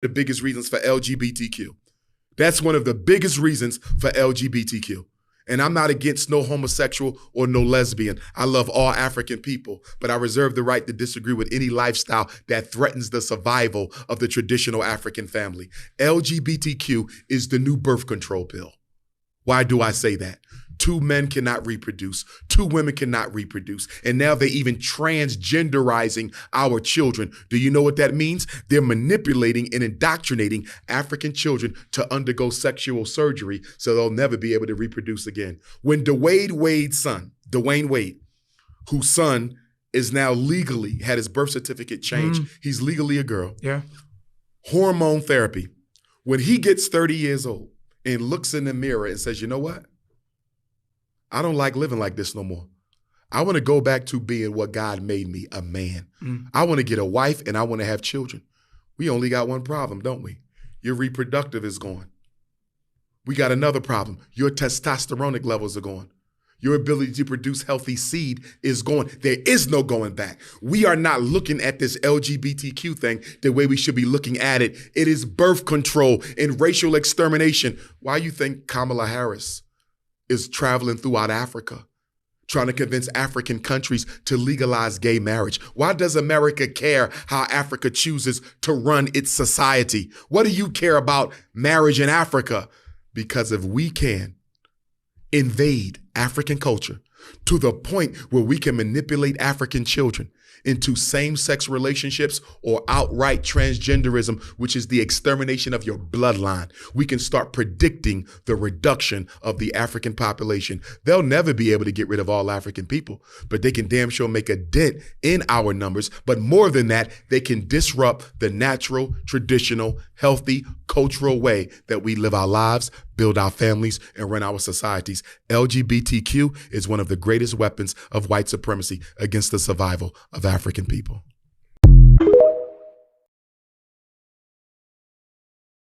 The biggest reasons for LGBTQ. That's one of the biggest reasons for LGBTQ. And I'm not against no homosexual or no lesbian. I love all African people, but I reserve the right to disagree with any lifestyle that threatens the survival of the traditional African family. LGBTQ is the new birth control pill. Why do I say that? 2 men cannot reproduce, 2 women cannot reproduce, and now they're even transgenderizing our children. Do you know what that means? They're manipulating and indoctrinating African children to undergo sexual surgery so they'll never be able to reproduce again. When Dwayne Wade, whose son is now legally, had his birth certificate changed, he's legally a girl. Yeah. Hormone therapy. When he gets 30 years old and looks in the mirror and says, you know what? I don't like living like this no more. I want to go back to being what God made me, a man. I want to get a wife and I want to have children. We only got one problem, don't we? Your reproductive is gone. We got another problem. Your testosteronic levels are gone. Your ability to produce healthy seed is gone. There is no going back. We are not looking at this LGBTQ thing the way we should be looking at it. It is birth control and racial extermination. Why you think Kamala Harris is traveling throughout Africa, trying to convince African countries to legalize gay marriage? Why does America care how Africa chooses to run its society? What do you care about marriage in Africa? Because if we can invade African culture to the point where we can manipulate African children into same-sex relationships or outright transgenderism, which is the extermination of your bloodline, we can start predicting the reduction of the African population. They'll never be able to get rid of all African people, but they can damn sure make a dent in our numbers. But more than that, they can disrupt the natural, traditional, healthy, cultural way that we live our lives, build our families, and run our societies. LGBTQ is one of the greatest weapons of white supremacy against the survival of African people.